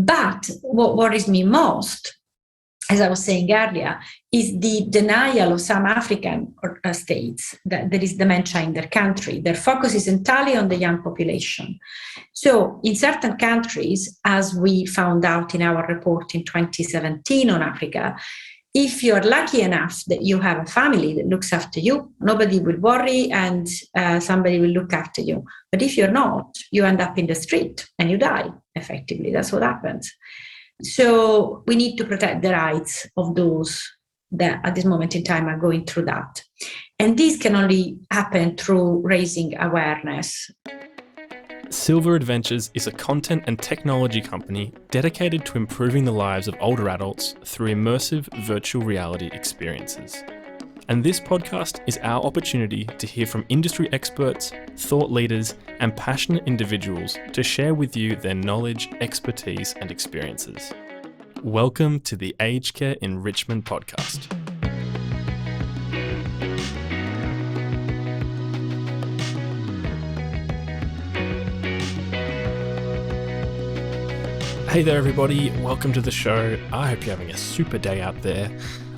But what worries me most, as I was saying earlier, is the denial of some African states that there is dementia in their country. Their focus is entirely on the young population. So in certain countries, as we found out in our report in 2017 on Africa, if you're lucky enough that you have a family that looks after you, nobody will worry and somebody will look after you. But if you're not, you end up in the street and you die, effectively. That's what happens. So we need to protect the rights of those that at this moment in time are going through that. And this can only happen through raising awareness. Silver Adventures is a content and technology company dedicated to improving the lives of older adults through immersive virtual reality experiences. And this podcast is our opportunity to hear from industry experts, thought leaders, and passionate individuals to share with you their knowledge, expertise, and experiences. Welcome to the Aged Care Enrichment Podcast. Hey there everybody, welcome to the show. I hope you're having a super day out there.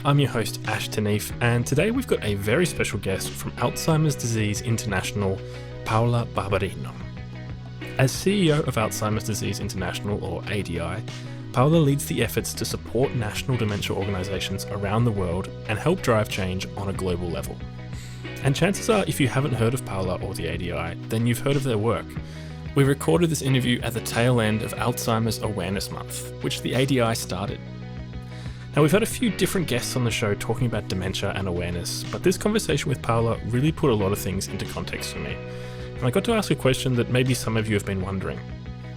I'm your host Ash Tanif, and today we've got a very special guest from Alzheimer's Disease International, Paola Barbarino. As CEO of Alzheimer's Disease International, or ADI, Paola leads the efforts to support national dementia organisations around the world and help drive change on a global level. And chances are, if you haven't heard of Paola or the ADI, then you've heard of their work. We recorded this interview at the tail end of Alzheimer's Awareness Month, which the ADI started. Now, we've had a few different guests on the show talking about dementia and awareness, but this conversation with Paola really put a lot of things into context for me. And I got to ask a question that maybe some of you have been wondering.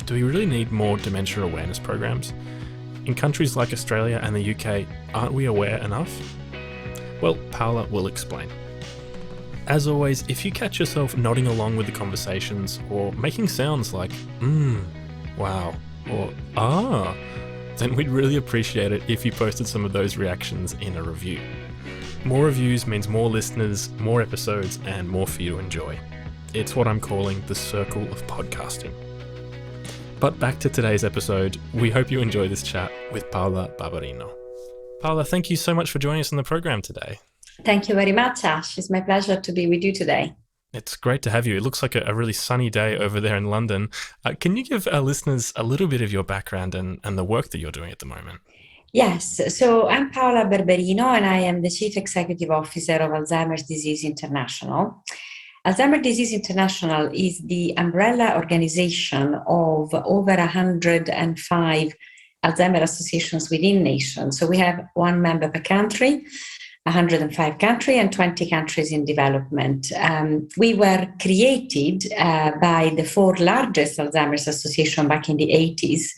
Do we really need more dementia awareness programs? In countries like Australia and the UK, aren't we aware enough? Well, Paola will explain. As always, if you catch yourself nodding along with the conversations or making sounds like, wow, or ah, then we'd really appreciate it if you posted some of those reactions in a review. More reviews means more listeners, more episodes, and more for you to enjoy. It's what I'm calling the circle of podcasting. But back to today's episode, we hope you enjoy this chat with Paola Barbarino. Paola, thank you so much for joining us on the program today. Thank you very much, Ash. It's my pleasure to be with you today. It's great to have you. It looks like a really sunny day over there in London. Can you give our listeners a little bit of your background and the work that you're doing at the moment? Yes. So I'm Paola Barbarino, and I am the Chief Executive Officer of Alzheimer's Disease International. Alzheimer's Disease International is the umbrella organization of over 105 Alzheimer associations within nations. So we have one member per country, 105 countries and 20 countries in development. We were created by the four largest Alzheimer's associations back in the 80s,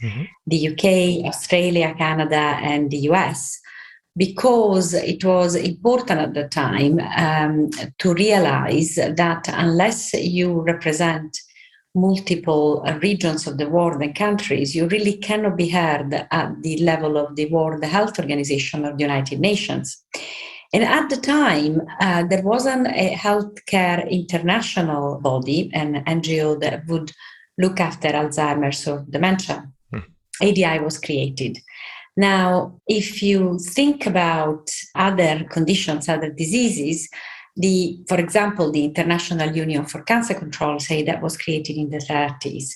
the UK, Australia, Canada, and the US, because it was important at the time to realize that unless you represent multiple regions of the world and countries, you really cannot be heard at the level of the World Health Organization or the United Nations. And at the time, there wasn't a healthcare international body, an NGO that would look after Alzheimer's or dementia. ADI was created. Now, if you think about other conditions, other diseases, for example, the International Union for Cancer Control say that was created in the 30s.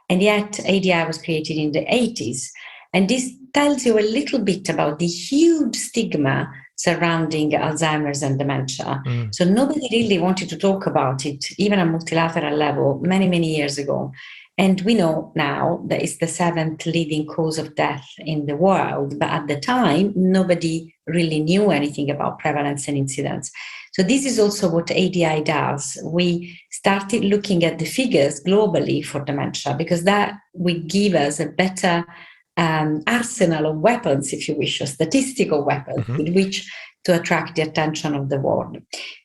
And yet ADI was created in the 80s. And this tells you a little bit about the huge stigma surrounding Alzheimer's and dementia. So nobody really wanted to talk about it, even at multilateral level, many, many years ago. And we know now that it's the 7th leading cause of death in the world. But at the time, nobody really knew anything about prevalence and incidence. So this is also what ADI does. We started looking at the figures globally for dementia, because that would give us a better arsenal of weapons, if you wish, or statistical weapons with which to attract the attention of the world.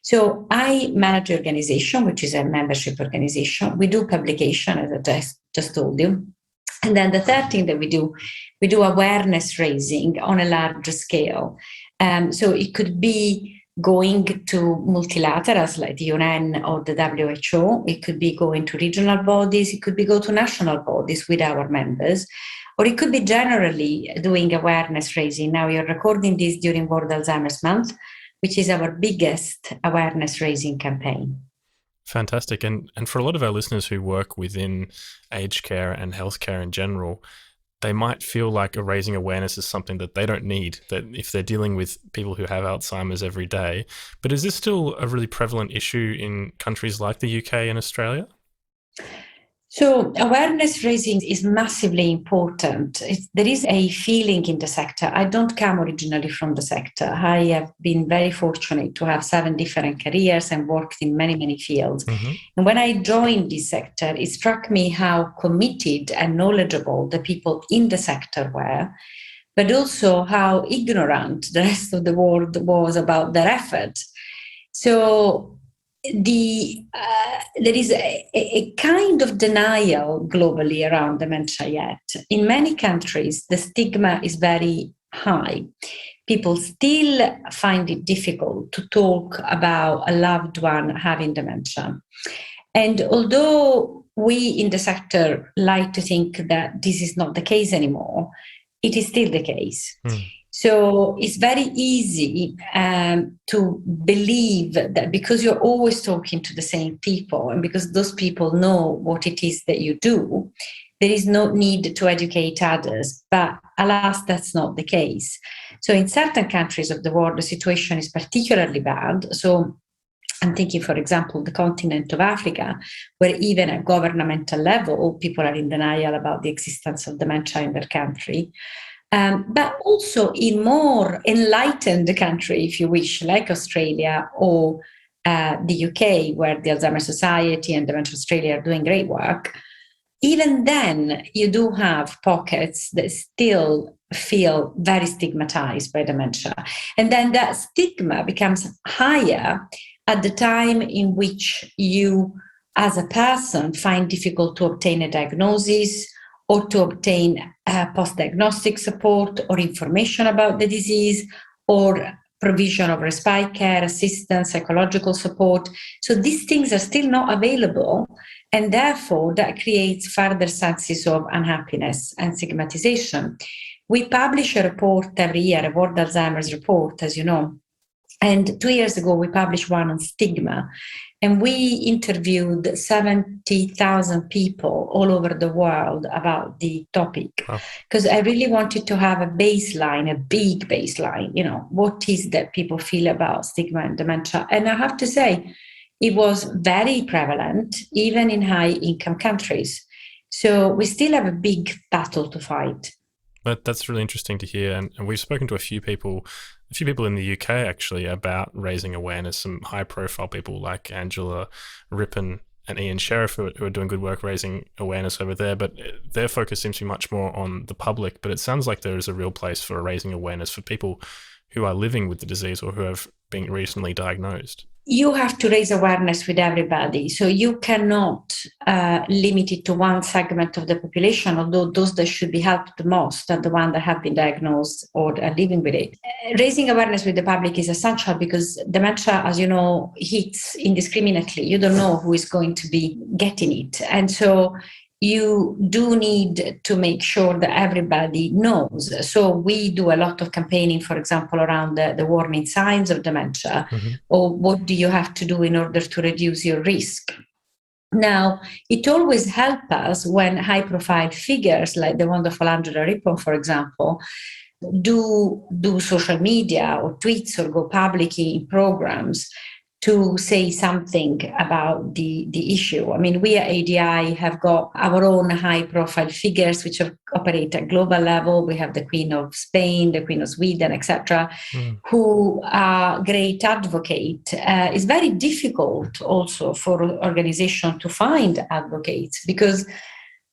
So I manage the organization, which is a membership organization. We do publication, as I just told you. And then the third thing that we do awareness raising on a larger scale. So it could be going to multilaterals like the UN or the WHO. It could be going to regional bodies. It could be go to national bodies with our members. or it could be generally doing awareness raising. Now, you're recording this during World Alzheimer's Month, which is our biggest awareness raising campaign. Fantastic. And for a lot of our listeners who work within aged care and healthcare in general, they might feel like raising awareness is something that they don't need, that if they're dealing with people who have Alzheimer's every day. But is this still a really prevalent issue in countries like the UK and Australia? So awareness raising is massively important. There is a feeling in the sector. I don't come originally from the sector. I have been very fortunate to have 7 different careers and worked in many, many fields. Mm-hmm. And when I joined this sector, it struck me how committed and knowledgeable the people in the sector were, but also how ignorant the rest of the world was about their effort. So there is a kind of denial globally around dementia yet. In many countries, the stigma is very high. People still find it difficult to talk about a loved one having dementia. And although we in the sector like to think that this is not the case anymore, it is still the case. So it's very easy to believe that because you're always talking to the same people and because those people know what it is that you do, there is no need to educate others. But alas, that's not the case. So in certain countries of the world, the situation is particularly bad. So I'm thinking, for example, the continent of Africa, where even at governmental level, people are in denial about the existence of dementia in their country. But also in more enlightened country, if you wish, like Australia or the UK, where the Alzheimer Society and Dementia Australia are doing great work, even then you do have pockets that still feel very stigmatized by dementia. And then that stigma becomes higher at the time in which you, as a person, find difficult to obtain a diagnosis or to obtain post-diagnostic support or information about the disease or provision of respite care, assistance, psychological support. So these things are still not available, and therefore that creates further senses of unhappiness and stigmatization. We publish a report every year, a World Alzheimer's report, as you know, and 2 years ago we published one on stigma. And we interviewed 70,000 people all over the world about the topic, because I really wanted to have a baseline, a big baseline, what is that people feel about stigma and dementia. And I have to say, it was very prevalent, even in high-income countries. So we still have a big battle to fight. But that's really interesting to hear. And we've spoken to a few people in the UK actually about raising awareness, some high profile people like Angela Rippon and Ian Sheriff who are doing good work raising awareness over there, but their focus seems to be much more on the public. But it sounds like there is a real place for raising awareness for people who are living with the disease or who have been recently diagnosed. You have to raise awareness with everybody. So you cannot limit it to one segment of the population, although those that should be helped the most are the ones that have been diagnosed or are living with it. Raising awareness with the public is essential because dementia, as you know, hits indiscriminately. You don't know who is going to be getting it. And so you do need to make sure that everybody knows. So we do a lot of campaigning, for example, around the warning signs of dementia, or what do you have to do in order to reduce your risk. Now, it always helps us when high-profile figures like the wonderful Angela Rippon, for example, do social media or tweets or go public in programs to say something about the issue. I mean, we at ADI have got our own high-profile figures which operate at global level. We have the Queen of Spain, the Queen of Sweden, etc., who are great advocates. It's very difficult also for organizations to find advocates because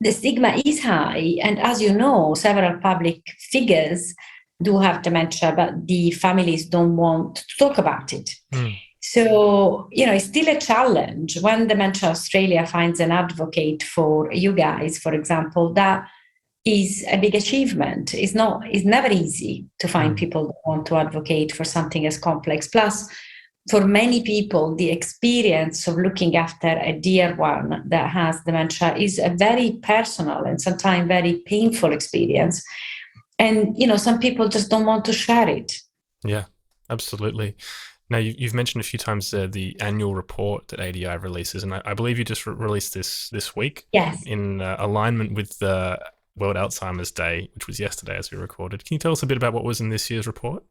the stigma is high. And as you know, several public figures do have dementia, but the families don't want to talk about it. So, it's still a challenge. When Dementia Australia finds an advocate for you guys, for example, that is a big achievement. It's never easy to find people that want to advocate for something as complex. Plus, for many people, the experience of looking after a dear one that has dementia is a very personal and sometimes very painful experience. And, some people just don't want to share it. Yeah, absolutely. Now, you've mentioned a few times the annual report that ADI releases, and I believe you just released this week. Yes. In alignment with the World Alzheimer's Day, which was yesterday as we recorded. Can you tell us a bit about what was in this year's report?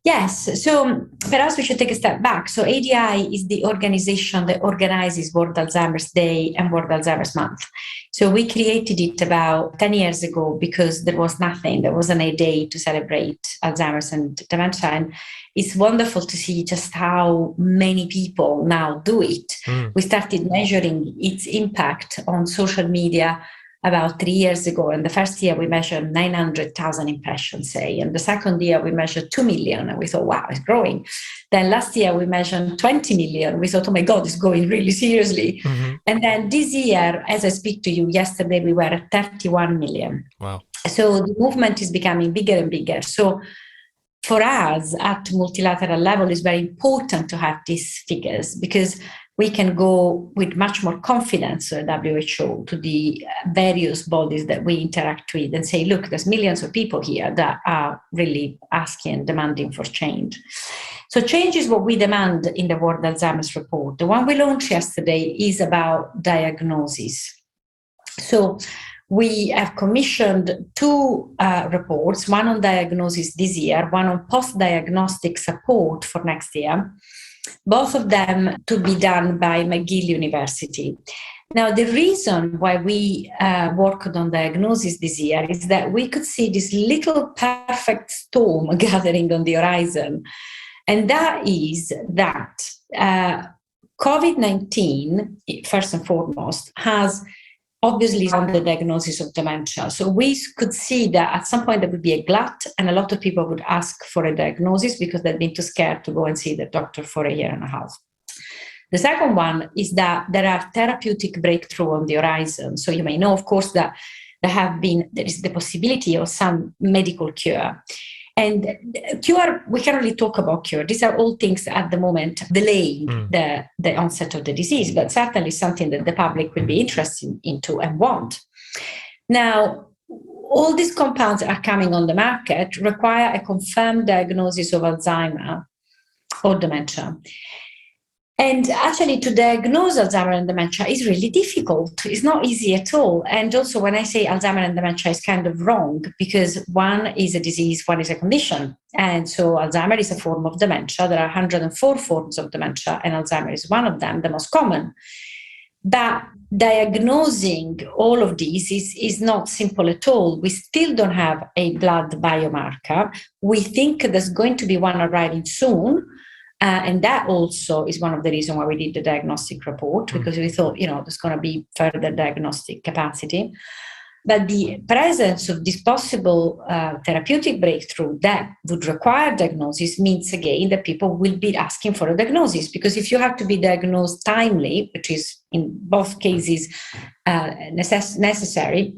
Yes. So perhaps we should take a step back. So ADI is the organization that organizes World Alzheimer's Day and World Alzheimer's Month. So we created it about 10 years ago because there was nothing. There wasn't a day to celebrate Alzheimer's and dementia. And it's wonderful to see just how many people now do it. We started measuring its impact on social media about 3 years ago. And the first year we measured 900,000 impressions, say. And the second year we measured 2 million. And we thought, wow, it's growing. Then last year we measured 20 million. We thought, oh my God, it's growing really seriously. Mm-hmm. And then this year, as I speak to you, yesterday we were at 31 million. Wow. So the movement is becoming bigger and bigger. So for us at multilateral level, it's very important to have these figures because we can go with much more confidence to the WHO, to the various bodies that we interact with and say, look, there's millions of people here that are really asking, demanding for change. So change is what we demand in the World Alzheimer's Report. The one we launched yesterday is about diagnosis. So we have commissioned two reports, one on diagnosis this year, one on post-diagnostic support for next year, both of them to be done by McGill University. Now, the reason why we worked on diagnosis this year is that we could see this little perfect storm gathering on the horizon. And that is that COVID-19, first and foremost, has obviously on the diagnosis of dementia. So we could see that at some point there would be a glut and a lot of people would ask for a diagnosis because they'd been too scared to go and see the doctor for 1.5 years. The second one is that there are therapeutic breakthrough on the horizon. So you may know, of course, that there is the possibility of some medical cure. And cure, we can only talk about cure. These are all things at the moment delaying the onset of the disease, but certainly something that the public will be interested into and want. Now, all these compounds are coming on the market, require a confirmed diagnosis of Alzheimer or dementia. And actually, to diagnose Alzheimer and dementia is really difficult. It's not easy at all. And also, when I say Alzheimer and dementia, it's kind of wrong because one is a disease, one is a condition. And so Alzheimer is a form of dementia. There are 104 forms of dementia, and Alzheimer is one of them, the most common. But diagnosing all of these is not simple at all. We still don't have a blood biomarker. We think there's going to be one arriving soon. And that also is one of the reasons why we did the diagnostic report, because we thought, there's going to be further diagnostic capacity. But the presence of this possible therapeutic breakthrough that would require diagnosis means, again, that people will be asking for a diagnosis. Because if you have to be diagnosed timely, which is in both cases necessary,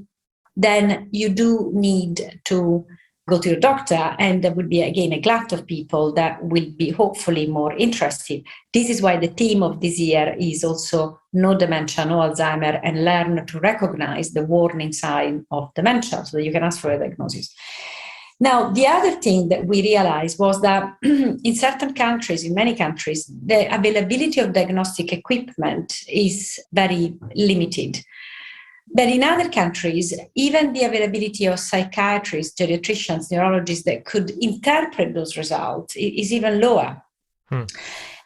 then you do need to go to your doctor, and there would be, again, a glut of people that will be hopefully more interested. This is why the theme of this year is also no dementia, no Alzheimer, and learn to recognize the warning sign of dementia so that you can ask for a diagnosis. Now, the other thing that we realized was that in certain countries, in many countries, the availability of diagnostic equipment is very limited. But in other countries, even the availability of psychiatrists, geriatricians, neurologists that could interpret those results is even lower. And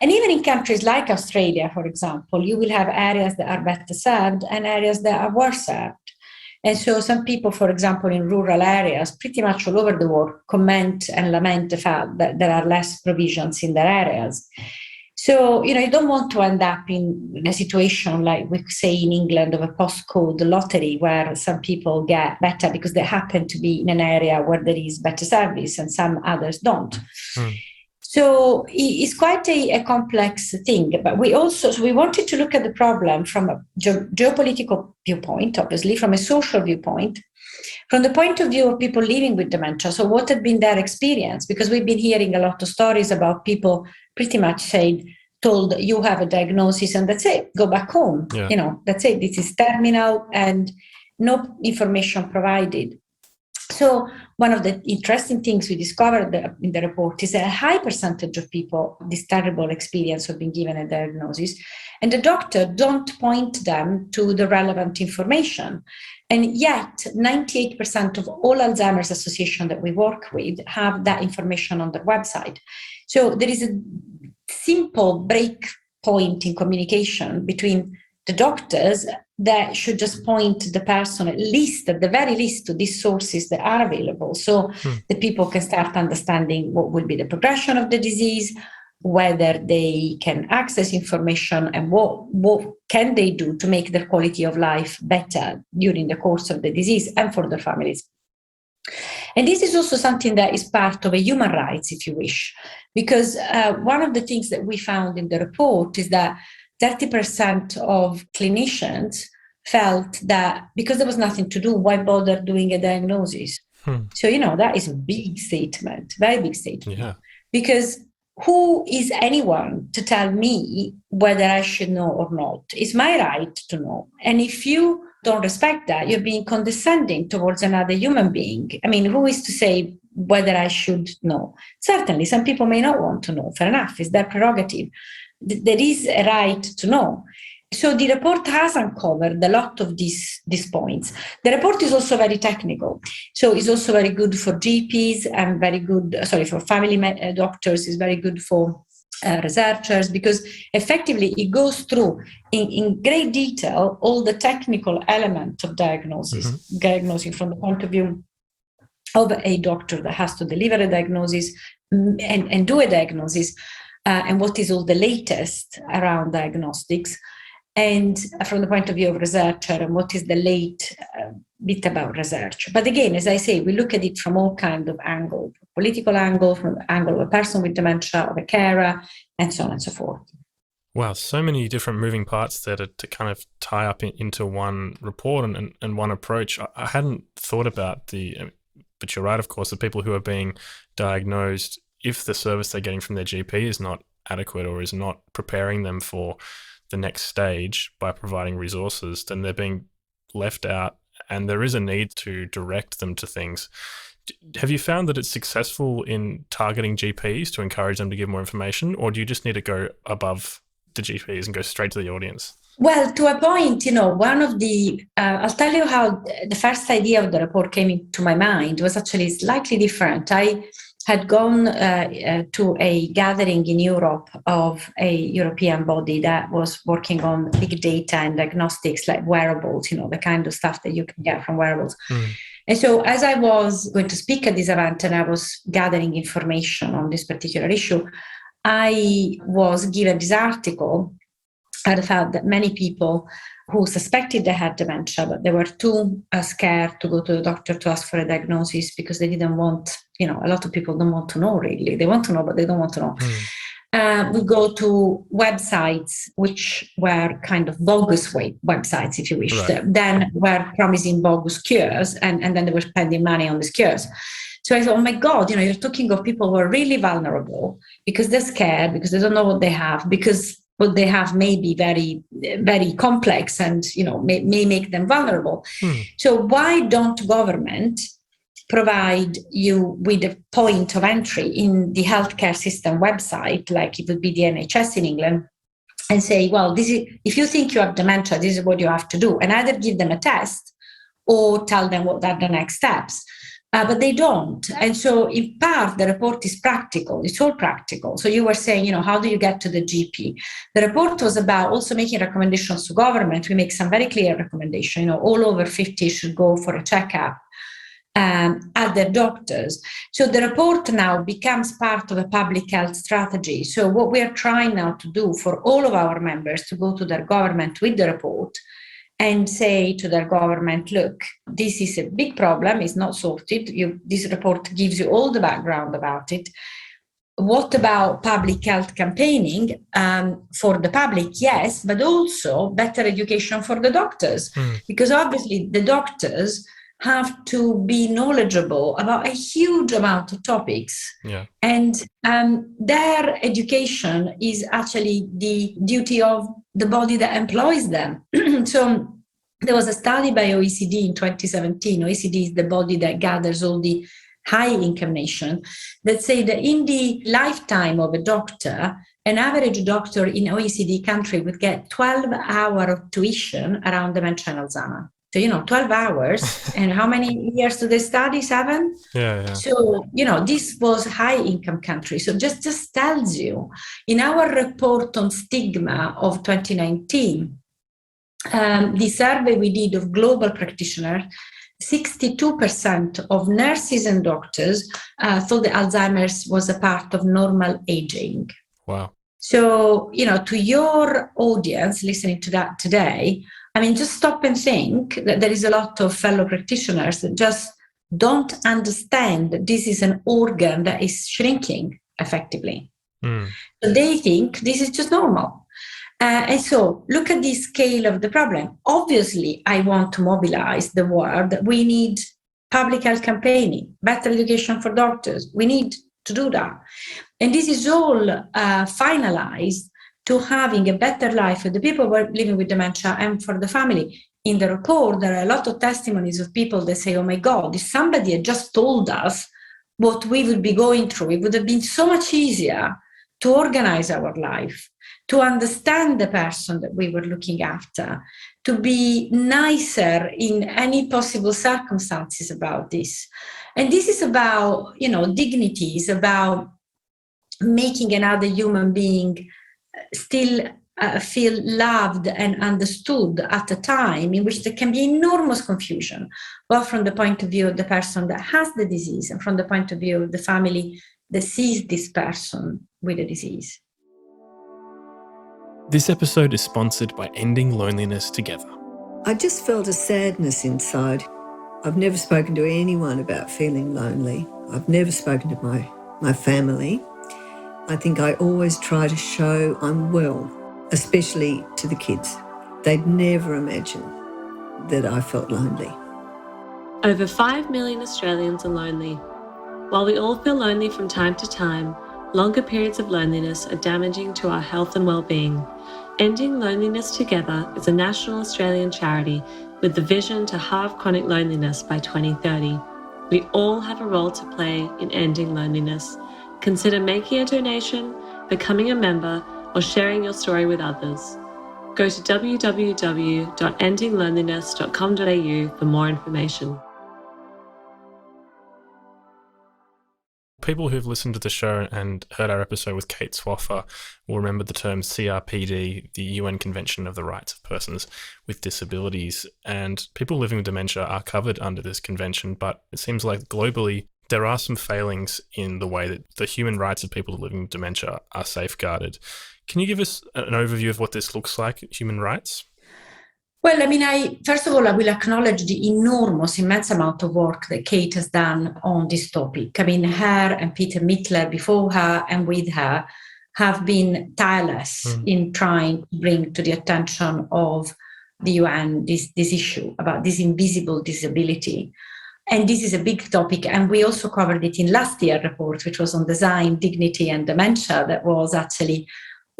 even in countries like Australia, for example, you will have areas that are better served and areas that are worse served. And so some people, for example, in rural areas, pretty much all over the world, comment and lament the fact that there are less provisions in their areas. So, you don't want to end up in a situation like we say in England of a postcode lottery where some people get better because they happen to be in an area where there is better service and some others don't. So it's quite a complex thing. But we wanted to look at the problem from a geopolitical viewpoint, obviously, from a social viewpoint, From the point of view of people living with dementia, so what had been their experience? Because we've been hearing a lot of stories about people pretty much told you have a diagnosis and that's it, go back home. Yeah. That's it, this is terminal and no information provided. So one of the interesting things we discovered in the report is that a high percentage of people this terrible experience of being given a diagnosis, and the doctor don't point them to the relevant information. And yet 98% of all Alzheimer's associations that we work with have that information on their website. So there is a simple break point in communication between the doctors that should just point the person at the very least, to these sources that are available, so the people can start understanding what will be the progression of the disease, whether they can access information, and what can they do to make their quality of life better during the course of the disease and for their families. And this is also something that is part of a human rights, if you wish, because one of the things that we found in the report is that 30% of clinicians felt that because there was nothing to do, why bother doing a diagnosis? So, that is a big statement, very big statement. Yeah. Because who is anyone to tell me whether I should know or not? It's my right to know. And if you don't respect that, you're being condescending towards another human being. I mean, who is to say whether I should know? Certainly, some people may not want to know. Fair enough, it's their prerogative. There is a right to know. So the report has uncovered a lot of these points. The report is also very technical. So it's also very good for GPs and for family doctors. It's very good for researchers, because effectively it goes through in great detail all the technical elements of diagnosing from the point of view of a doctor that has to deliver a diagnosis and do a diagnosis, and what is all the latest around diagnostics, and from the point of view of researcher, and what is the late bit about research. But again, as I say, we look at it from all kinds of angles: political angle, from the angle of a person with dementia, of a carer, and so on and so forth. Wow, so many different moving parts there to kind of tie up into one report and one approach. I hadn't thought about but you're right, of course, the people who are being diagnosed, if the service they're getting from their GP is not adequate or is not preparing them for the next stage by providing resources, then they're being left out, and there is a need to direct them to things. Have you found that it's successful in targeting GPs to encourage them to give more information, or do you just need to go above the GPs and go straight to the audience? Well, to a point, one of I'll tell you how the first idea of the report came into my mind was actually slightly different. I had gone to a gathering in Europe of a European body that was working on big data and diagnostics, like wearables, the kind of stuff that you can get from wearables. And so as I was going to speak at this event and I was gathering information on this particular issue, I was given this article. I found that many people who suspected they had dementia, but they were too scared to go to the doctor to ask for a diagnosis because they didn't want, a lot of people don't want to know really. They want to know, but they don't want to know. We go to websites which were kind of bogus websites, if you wish, right. Then were promising bogus cures, and then they were spending money on these cures. So I thought, oh my God, you're talking of people who are really vulnerable because they're scared, because they don't know what they have, because what they have may be very, very complex and, may make them vulnerable. So why don't government provide you with a point of entry in the healthcare system website, like it would be the NHS in England, and say, well, if you think you have dementia, this is what you have to do, and either give them a test or tell them what are the next steps. But they don't. And so in part, the report is practical. It's all practical. So you were saying, how do you get to the GP? The report was about also making recommendations to government. We make some very clear recommendations. All over 50 should go for a checkup at their doctors. So the report now becomes part of a public health strategy. So what we are trying now to do for all of our members to go to their government with the report and say to their government, look, this is a big problem, it's not sorted. This report gives you all the background about it. What about public health campaigning for the public? Yes, but also better education for the doctors. Because obviously the doctors have to be knowledgeable about a huge amount of topics. Yeah. And their education is actually the duty of the body that employs them. So there was a study by OECD in 2017. OECD is the body that gathers all the high income nations that say that in the lifetime of a doctor, an average doctor in OECD country would get 12 hours of tuition around dementia and Alzheimer. So, 12 hours. And how many years do they study? 7? Yeah. So, this was high income country. So just tells you, in our report on stigma of 2019, the survey we did of global practitioners, 62% of nurses and doctors thought that Alzheimer's was a part of normal aging. Wow. So, to your audience listening to that today, just stop and think that there is a lot of fellow practitioners that just don't understand that this is an organ that is shrinking effectively. So they think this is just normal. And so look at the scale of the problem. Obviously, I want to mobilize the world. We need public health campaigning, better education for doctors. We need to do that. And this is all finalized to having a better life for the people who are living with dementia and for the family. In the report, there are a lot of testimonies of people that say, oh my God, if somebody had just told us what we would be going through, it would have been so much easier to organize our life, to understand the person that we were looking after, to be nicer in any possible circumstances about this. And this is about, dignity, is about making another human being still feel loved and understood at a time in which there can be enormous confusion, both from the point of view of the person that has the disease and from the point of view of the family that sees this person with a disease. This episode is sponsored by Ending Loneliness Together. I just felt a sadness inside. I've never spoken to anyone about feeling lonely. I've never spoken to my family. I think I always try to show I'm well, especially to the kids. They'd never imagine that I felt lonely. Over 5 million Australians are lonely. While we all feel lonely from time to time, longer periods of loneliness are damaging to our health and well-being. Ending Loneliness Together is a national Australian charity with the vision to halve chronic loneliness by 2030. We all have a role to play in ending loneliness. Consider making a donation, becoming a member, or sharing your story with others. Go to www.endingloneliness.com.au for more information. People who've listened to the show and heard our episode with Kate Swaffer will remember the term CRPD, the UN Convention of the Rights of Persons with Disabilities, and people living with dementia are covered under this convention, but it seems like globally there are some failings in the way that the human rights of people living with dementia are safeguarded. Can you give us an overview of what this looks like, human rights? Well, first of all, I will acknowledge the immense amount of work that Kate has done on this topic. Her and Peter Mittler before her and with her have been tireless in trying to bring to the attention of the UN this issue about this invisible disability. And this is a big topic. And we also covered it in last year's report, which was on design, dignity, and dementia, that was actually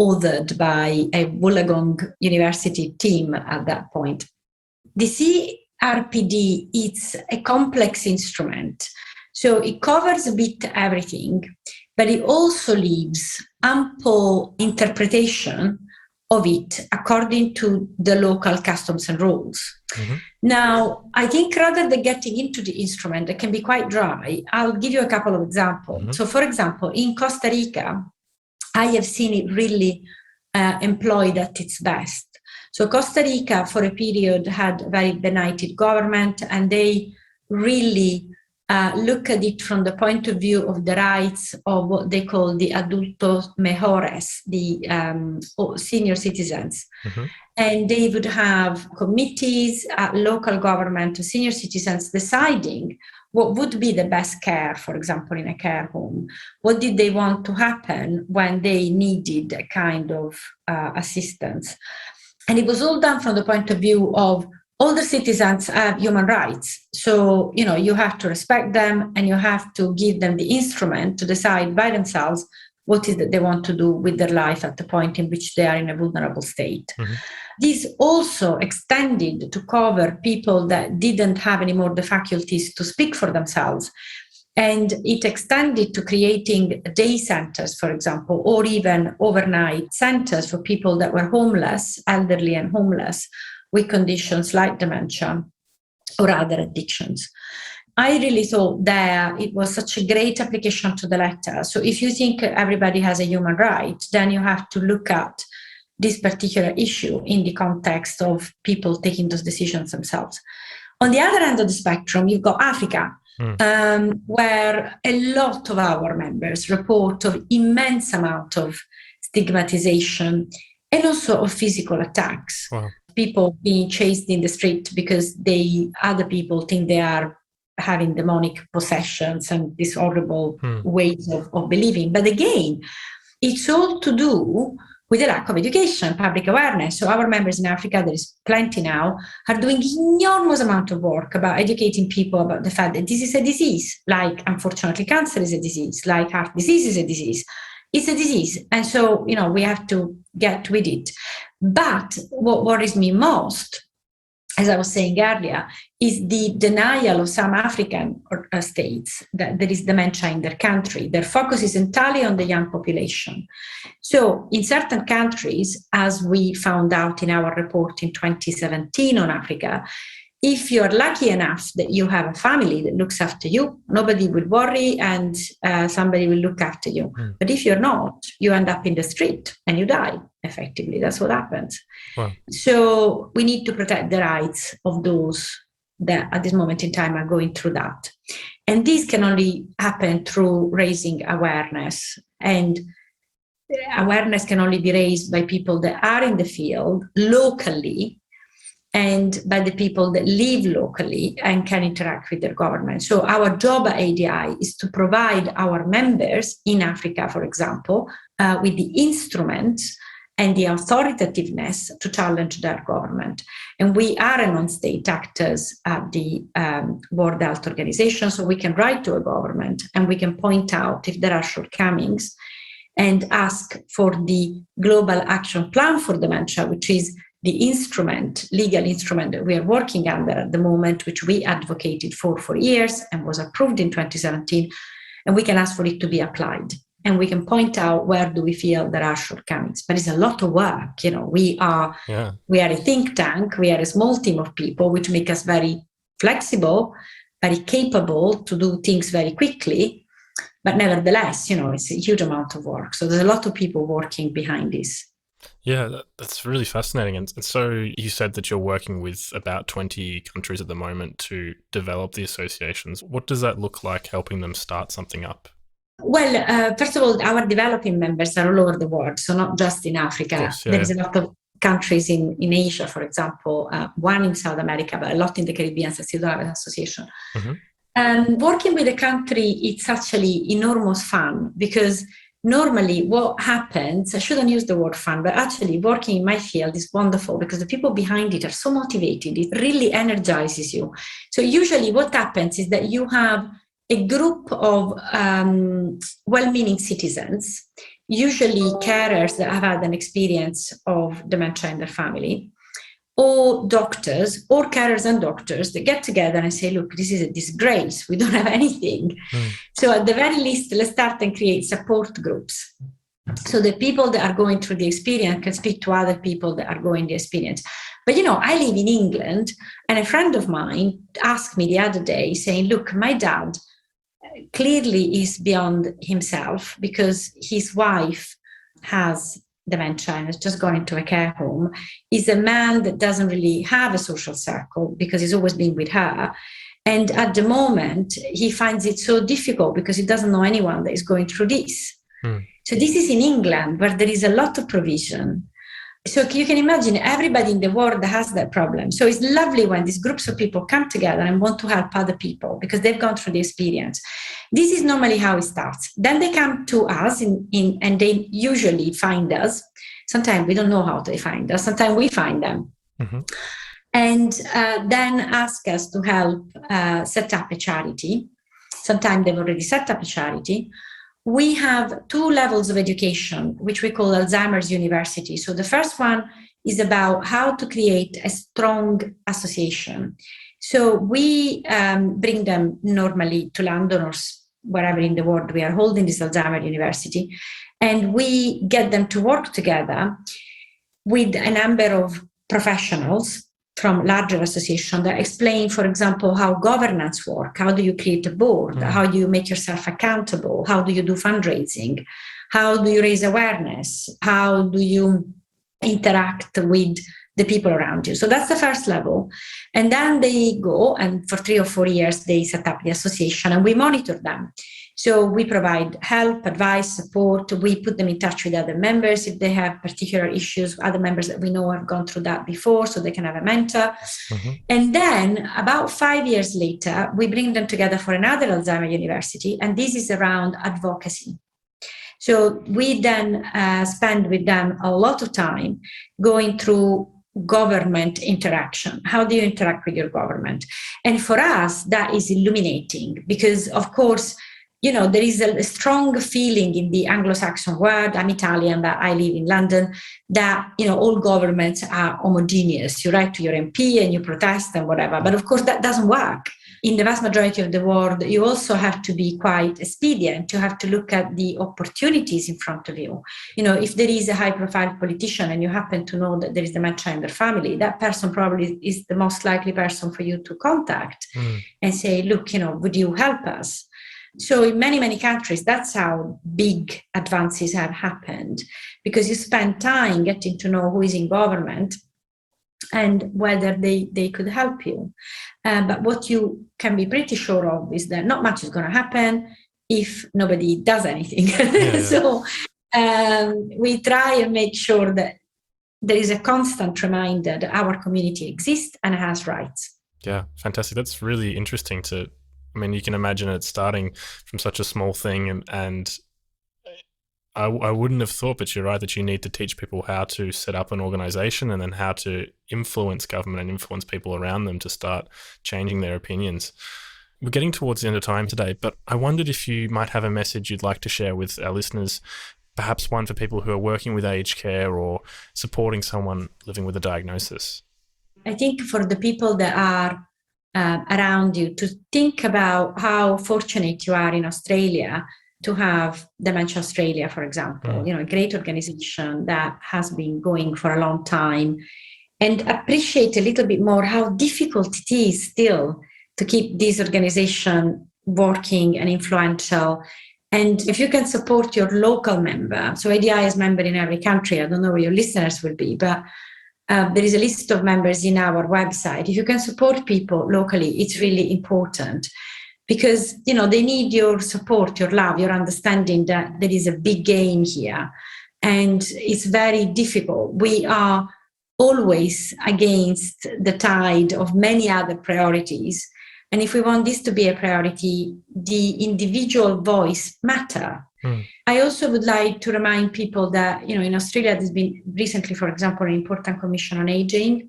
authored by a Wollongong University team at that point. The CRPD is a complex instrument. So it covers a bit everything, but it also leaves ample interpretation of it according to the local customs and rules. Mm-hmm. Now, I think rather than getting into the instrument that can be quite dry, I'll give you a couple of examples. Mm-hmm. So, for example, in Costa Rica, I have seen it really employed at its best. So Costa Rica, for a period, had a very benighted government, and they really look at it from the point of view of the rights of what they call the adultos mejores, the senior citizens. Mm-hmm. And they would have committees at local government, senior citizens deciding what would be the best care, for example, in a care home. What did they want to happen when they needed a kind of assistance? And it was all done from the point of view of older citizens have human rights. So, you have to respect them and you have to give them the instrument to decide by themselves what is that they want to do with their life at the point in which they are in a vulnerable state. Mm-hmm. This also extended to cover people that didn't have anymore the faculties to speak for themselves. And it extended to creating day centers, for example, or even overnight centers for people that were homeless, elderly and homeless, with conditions like dementia or other addictions. I really thought that it was such a great application to the letter. So if you think everybody has a human right, then you have to look at this particular issue in the context of people taking those decisions themselves. On the other end of the spectrum, you've got Africa, where a lot of our members report of immense amount of stigmatization and also of physical attacks. Wow. People being chased in the street because other people think they are having demonic possessions and these horrible ways of believing. But again, it's all to do with a lack of education, public awareness. So our members in Africa, there is plenty now, are doing enormous amount of work about educating people about the fact that this is a disease, like unfortunately cancer is a disease, like heart disease is a disease. It's a disease. And so, we have to get with it. But what worries me most, as I was saying earlier, is the denial of some African states that there is dementia in their country. Their focus is entirely on the young population. So in certain countries, as we found out in our report in 2017 on Africa, if you're lucky enough that you have a family that looks after you, nobody will worry and somebody will look after you. But if you're not, you end up in the street and you die, effectively. That's what happens. Wow. So we need to protect the rights of those that at this moment in time are going through that. And this can only happen through raising awareness. And awareness can only be raised by people that are in the field locally, and by the people that live locally and can interact with their government. So our job at ADI is to provide our members in Africa, for example, with the instruments and the authoritativeness to challenge their government. And we are a non-state actors at the World Health Organization, so we can write to a government and we can point out if there are shortcomings and ask for the Global Action Plan for Dementia, which is the legal instrument that we are working under at the moment, which we advocated for years and was approved in 2017, and we can ask for it to be applied. And we can point out where do we feel there are shortcomings. But it's a lot of work. We are a think tank, we are a small team of people, which make us very flexible, very capable to do things very quickly. But nevertheless, it's a huge amount of work. So there's a lot of people working behind this. Yeah, that's really fascinating. And so you said that you're working with about 20 countries at the moment to develop the associations. What does that look like, helping them start something up? Well, first of all, our developing members are all over the world, so not just in Africa. Course, yeah. There is a lot of countries in Asia, for example, one in South America, but a lot in the Caribbean, so still don't have an association. Working with a country, it's actually enormous fun because normally what happens, I shouldn't use the word fun, but actually working in my field is wonderful because the people behind it are so motivated. It really energizes you. So usually what happens is that you have a group of well-meaning citizens, usually carers that have had an experience of dementia in their family, or doctors, or carers and doctors that get together and say, look, this is a disgrace. We don't have anything. So at the very least, let's start and create support groups. So the people that are going through the experience can speak to other people that are going the experience. But, I live in England, and a friend of mine asked me the other day saying, look, my dad clearly is beyond himself because his wife has dementia and has just gone into a care home. He's a man that doesn't really have a social circle because he's always been with her. And at the moment, he finds it so difficult because he doesn't know anyone that is going through this. So this is in England where there is a lot of provision. So you can imagine everybody in the world has that problem. So it's lovely when these groups of people come together and want to help other people because they've gone through the experience. This is normally how it starts. Then they come to us and they usually find us. Sometimes we don't know how they find us. Sometimes we find them. and then ask us to help set up a charity. Sometimes they've already set up a charity. We have 2 levels of education, which we call Alzheimer's University. So the first one is about how to create a strong association. So we bring them normally to London or wherever in the world we are holding this Alzheimer's University, and we get them to work together with a number of professionals from larger associations that explain, for example, how governance work, how do you create a board, how do you make yourself accountable, how do you do fundraising, how do you raise awareness, how do you interact with the people around you. So that's the first level. And then they go, and for 3 or 4 years, they set up the association and we monitor them. So we provide help, advice, support. We put them in touch with other members if they have particular issues, other members that we know have gone through that before, so they can have a mentor. And then about 5 years later, we bring them together for another Alzheimer's University, and this is around advocacy. So we then spend with them a lot of time going through government interaction. How do you interact with your government? And for us, that is illuminating because, of course, you know, there is a strong feeling in the Anglo-Saxon world. I'm Italian, but I live in London, that, you know, all governments are homogeneous. You write to your MP and you protest and whatever. But of course, that doesn't work. In the vast majority of the world, you also have to be quite expedient. You have to look at the opportunities in front of you. You know, if there is a high-profile politician and you happen to know that there is dementia in their family, that person probably is the most likely person for you to contact and say, look, you know, would you help us? So in many, many countries, that's how big advances have happened, because you spend time getting to know who is in government and whether they could help you. But what you can be pretty sure of is that not much is going to happen if nobody does anything. So we try and make sure that there is a constant reminder that our community exists and has rights. Yeah, fantastic. That's really interesting I mean, you can imagine it starting from such a small thing, and I wouldn't have thought, but you're right, that you need to teach people how to set up an organization and then how to influence government and influence people around them to start changing their opinions. We're getting towards the end of time today, but I wondered if you might have a message you'd like to share with our listeners, perhaps one for people who are working with aged care or supporting someone living with a diagnosis. I think for the people that are around you, to think about how fortunate you are in Australia to have Dementia Australia, for example, you know, a great organization that has been going for a long time, and appreciate a little bit more how difficult it is still to keep this organization working and influential. And if you can support your local member, so ADI is member in every country, I don't know where your listeners will be, but there is a list of members in our website. If you can support people locally, it's really important because, you know, they need your support, your love, your understanding that there is a big game here. And it's very difficult. We are always against the tide of many other priorities. And if we want this to be a priority, the individual voice matters. I also would like to remind people that, you know, in Australia, there's been recently, for example, an important commission on aging.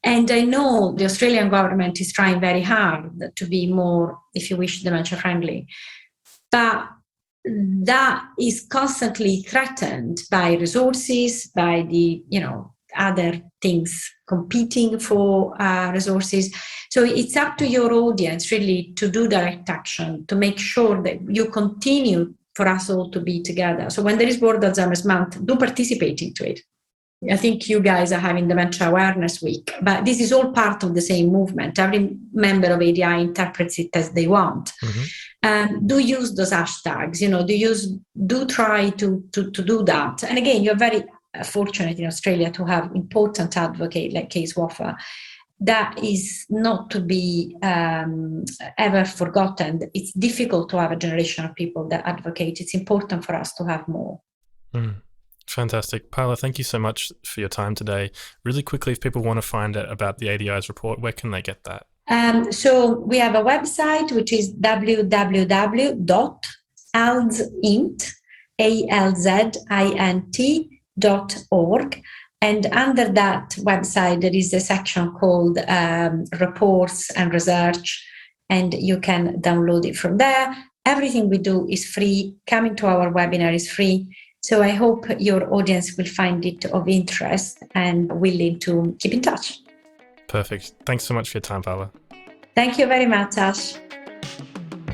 And I know the Australian government is trying very hard to be more, if you wish, dementia friendly. But that is constantly threatened by resources, by the, you know, other things competing for resources. So it's up to your audience really to do direct action, to make sure that you continue for us all to be together. So when there is World Alzheimer's Month, do participate into it. I think you guys are having Dementia Awareness Week, but this is all part of the same movement. Every member of ADI interprets it as they want. Do use those hashtags, you know, do try to do that. And again, you're very fortunate in Australia to have important advocate like Case Woffer. That is not to be ever forgotten. It's difficult to have a generation of people that advocate. It's important for us to have more. Fantastic. Paola, thank you so much for your time today. Really quickly, if people want to find out about the ADI's report, where can they get that? So we have a website, which is www.alzint.org. And under that website, there is a section called Reports and Research, and you can download it from there. Everything we do is free. Coming to our webinar is free. So I hope your audience will find it of interest and willing to keep in touch. Perfect. Thanks so much for your time, Paola. Thank you very much, Ash.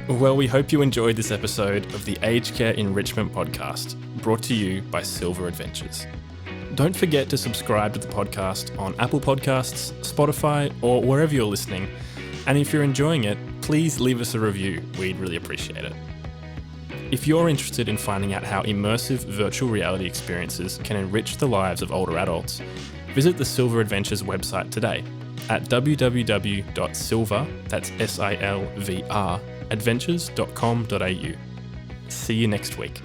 Well, we hope you enjoyed this episode of the Aged Care Enrichment Podcast, brought to you by Silver Adventures. Don't forget to subscribe to the podcast on Apple Podcasts, Spotify, or wherever you're listening. And if you're enjoying it, please leave us a review. We'd really appreciate it. If you're interested in finding out how immersive virtual reality experiences can enrich the lives of older adults, visit the Silver Adventures website today at www.silver, that's SILVR, adventures.com.au. See you next week.